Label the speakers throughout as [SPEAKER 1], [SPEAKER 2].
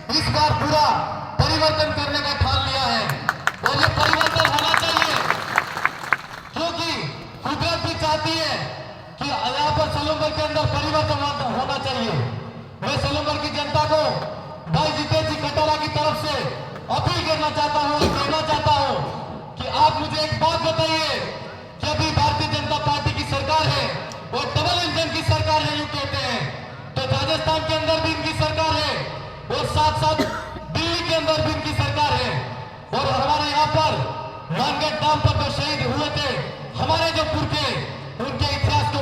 [SPEAKER 1] इस बार पूरा परिवर्तन करने का ठान लिया है और ये परिवर्तन होना चाहिए, क्योंकि कुदरत भी चाहती है कि यहाँ पर सलूमगढ़ के अंदर परिवर्तन होना चाहिए। मैं सलूमगढ़ की जनता को भाई जितेश जी कटारा की तरफ से अपील करना चाहता हूँ, कहना चाहता हूँ कि आप मुझे एक बात बताइए कि अभी भारतीय जनता पार्टी की सरकार है और डबल इंजन की सरकार है यूं कहते हैं, तो राजस्थान के अंदर भी इनकी सरकार है और साथ साथ दिल्ली के अंदर भी इनकी सरकार है। और हमारे यहाँ पर मानगढ़ डाम पर जो शहीद हुए थे हमारे जो पुरखे, उनके इतिहास को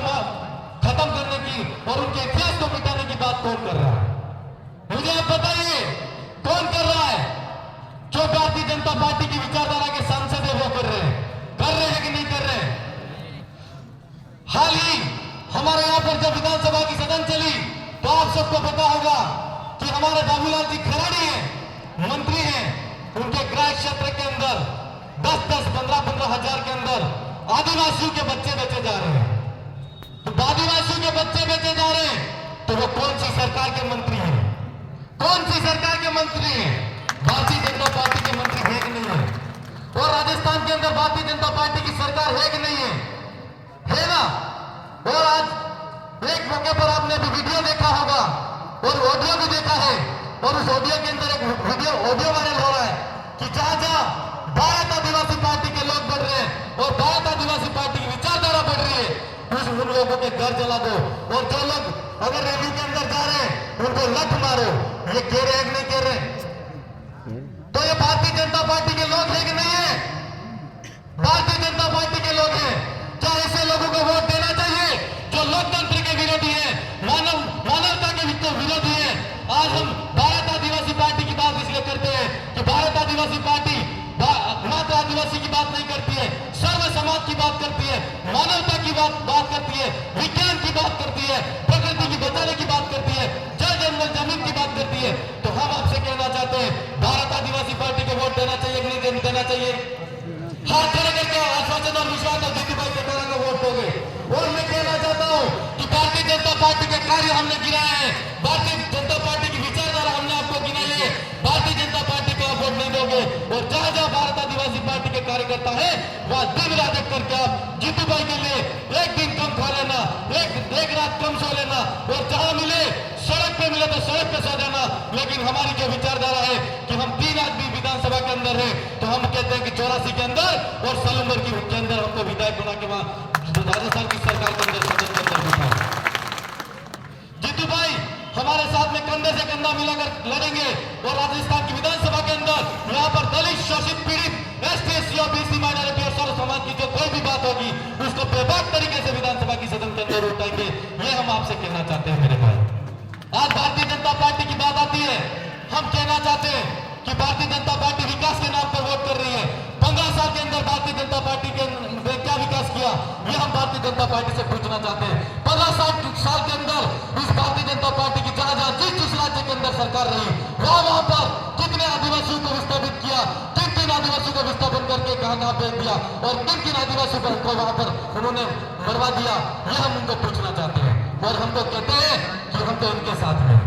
[SPEAKER 1] खत्म करने की और उनके इतिहास को मिटाने की बात कौन कर रहा है? मुझे आप बताइए कौन कर रहा है? जो भारतीय जनता पार्टी की विचारधारा के सांसद है वो कर रहे हैं कि नहीं कर रहे? हाल ही हमारे यहाँ पर जब विधानसभा की सदन चली तो आप सबको पता होगा कि हमारे बाबूलाल जी खराड़ी हैं, मंत्री हैं, उनके गृह क्षेत्र के अंदर 10-10, 15-15 हजार के अंदर आदिवासियों के बच्चे बेचे जा रहे हैं। तो आदिवासियों के बच्चे बेचे जा रहे हैं तो वो कौन सी सरकार के मंत्री हैं? कौन सी सरकार के मंत्री हैं? भारतीय जनता पार्टी के मंत्री है कि नहीं है? और राजस्थान के अंदर भारतीय जनता पार्टी की सरकार है कि नहीं है? है ना? और आज एक मौके पर आपने भी वीडियो देखा होगा और ऑडियो भी देखा है और उस ऑडियो के अंदर एक ऑडियो वायरल हो रहा है कि जहां भारत आदिवासी पार्टी के लोग बढ़ रहे हैं और भारत आदिवासी पार्टी की विचारधारा बढ़ रही है, उन लोगों के घर जला दो और जो लोग अगर रैली के अंदर जा रहे हैं उनको लठ मारो। ये कह रहे हैं कि नहीं कह रहे? तो ये भारतीय जनता पार्टी के लोग हैं कि नहीं है? भारतीय जनता पार्टी के लोग हैं। क्या ऐसे लोगों को वोट देना चाहिए जो लोकतंत्र के विरोधी है, मानवता के विरोधी है? आज हम भारत आदिवासी पार्टी की बात इसलिए करते हैं कि भारत आदिवासी पार्टी मात्र आदिवासी की बात नहीं करती है, सर्व समाज की बात करती है, मानवता की बात करती है, विज्ञान की बात करती है, प्रकृति की बचाने की बात करती है, जल जंगल जमीन की बात करती है। तो हम आपसे कहना चाहते हैं भारत आदिवासी पार्टी को वोट देना चाहिए कि नहीं देना चाहिए? हाथ खड़े करके आश्वासन और विश्वास और जीतू भाई कटारा को वोट दोगे। और मैं कहना चाहता हूँ कि भारतीय जनता पार्टी के कार्य हमने गिनाए हैं, भारतीय जनता पार्टी की विचारधारा हमने आपको गिनाई है, भारतीय जनता पार्टी को आप वोट नहीं दोगे। और जहां जहां भारत आदिवासी पार्टी के कार्यकर्ता है वहां दिन रात एक करके आप जीतू भाई के लिए एक दिन कम खा लेना, एक रात कम सो लेना और जहां मिले सड़क पे मिले तो सड़क पे सो जाना। लेकिन हमारी जो विचारधारा है कि हम 3 आदमी विधानसभा के अंदर है तो हम कहते हैं कि 84 के अंदर और सलूमगढ़ के अंदर हमको विधायक बना के वहां राजस्थान की सरकार के अंदर सदन के अंदर बिठाओ। जीतू भाई हमारे साथ में कंधे से कंधा मिलाकर लड़ेंगे और राजस्थान की विधानसभा के अंदर यहाँ पर दलित, शोषित, पीड़ित, ST, SC, BC, माइनॉरिटी और सर्व समाज की जो कोई भी बात होगी उसको बेबाक तरीके से विधानसभा की सदन के अंदर उठाएंगे। ये हम आपसे कहना चाहते हैं मेरे भाई। आज भारतीय जनता पार्टी की बात आती है, हम कहना चाहते हैं कि भारतीय जनता पार्टी विकास के नाम पर वोट कर रही है। 15 साल के अंदर भारतीय जनता पार्टी के क्या विकास किया ये हम भारतीय जनता पार्टी से पूछना चाहते हैं। 15 साल के अंदर इस भारतीय जनता पार्टी की जहां जिस राज्य के अंदर सरकार रही वहां पर कितने आदिवासियों को विस्थापित किया, किन आदिवासियों को विस्थापन करके कहां भेज दिया और किन आदिवासियों को वहां पर उन्होंने मरवा दिया, ये हम उनको पूछना चाहते हैं। और हम तो कहते हैं कि हम तो इनके साथ हैं।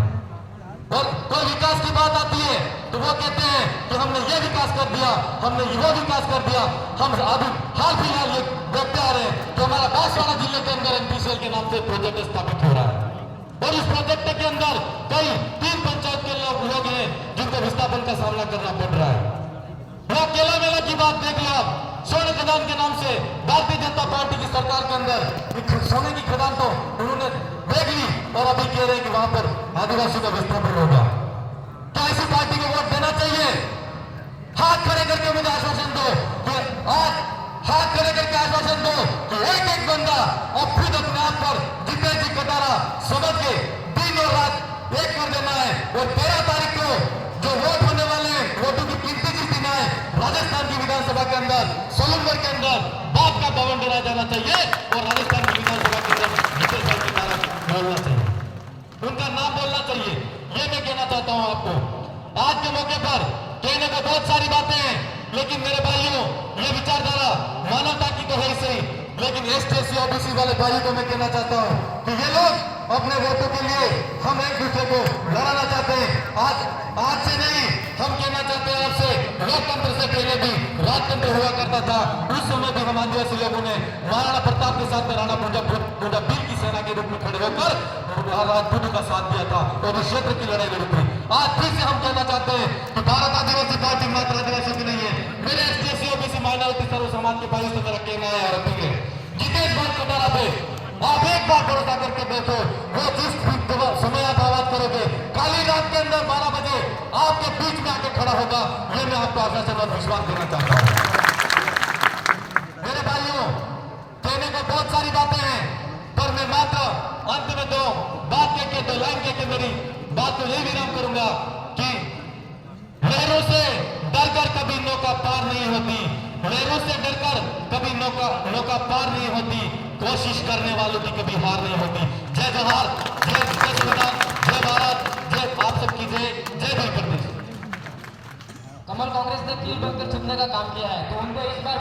[SPEAKER 1] और कोई विकास की बात आती है तो वो कहते हैं कि हमने ये विकास कर दिया, हमने वो विकास कर दिया। हम अभी हाल फिलहाल ये देखते आ रहे हैं कि हमारा बांसवाड़ा जिले के अंदर NPCL के नाम से प्रोजेक्ट स्थापित हो रहा है और इस प्रोजेक्ट के अंदर कई 3 पंचायत के लोग हैं जिनको विस्थापन का सामना करना पड़ रहा है। वो केला मेला की बात देख लो आप, सोने खदान के नाम से भारतीय जनता पार्टी की सरकार के अंदर सोने की खदान तो उन्होंने देख ली और अभी कह रहे हैं कि वहां पर आदिवासियों का विस्थापन होगा। क्या ऐसी पार्टी को वोट देना चाहिए? हाथ खड़े करके मुझे आश्वासन दो कि आज हाथ खड़े करके आश्वासन दो कि एक बंदा अब खुद अपने आप पर जितेश जी कटारा समझ के दिन और रात एक कर देना है। और 13 तारीख को जो वोट होने वाले हैं वोटों की गिनती जिस दिन आए राजस्थान की विधानसभा के अंदर सलूमगढ़ के अंदर बाप का भवन डरा जाना चाहिए और राजस्थान की विधानसभा के अंदर जितेश भाई कटारा बोलना चाहिए, उनका नाम बोलना चाहिए। ये मैं कहना चाहता हूं आपको। आज के मौके पर कहने को बहुत सारी बातें हैं लेकिन मेरे भाइयों ये विचारधारा मानवता की तो है ही सही, लेकिन ST, SC, OBC वाले भाइयों को मैं कहना चाहता हूं कि ये लोग अपने वोटों के लिए हम एक दूसरे को लड़ाना चाहते हैं। आज से नहीं, हम कहना चाहते हैं आपसे, लोकतंत्र से पहले भी राजतंत्र हुआ करता था। उस समय भी हम आदिवासी लोगों ने महाराणा प्रताप के साथ में राणा भील की सेना के रूप में खड़े होकर राजपूतों का साथ दिया था और इस क्षेत्र की लड़ाई लड़ी थी। आज फिर से हम कहना चाहते हैं कि भारत आदिवासी पार्टी मात्र आदिवासी की नहीं है। मेरे एसटी ओबीसी माइनॉरिटी सर्व समाज के भाइयों से मेरा कहना है और अपील है, जितेश भाई कटारा पे आप एक बार भरोसा करके देखो, वो जिस समय आप आवाज करोगे, काली रात के अंदर 12 बजे आपके बीच में आके खड़ा होगा। ये मैं आपको आश्वासन और विश्वास देना चाहता हूं। मेरे भाइयों, कहने को बहुत सारी बातें हैं, पर मैं मात्र अंत में दो बात कह के, दो लाइन कह के मेरी बात को यही विराम करूंगा कि लहरों से डरकर कभी नौका पार नहीं होती, लहरों से डरकर कभी नौका पार नहीं होती, कोशिश करने वालों की कभी हार नहीं होती। जय जवाहर, जय संविधान, जय भारत, जय आप सबकी जय, जय भीम प्रदेश।
[SPEAKER 2] कमल कांग्रेस ने कील बनकर छुपने का काम किया है, तो उनको इस बार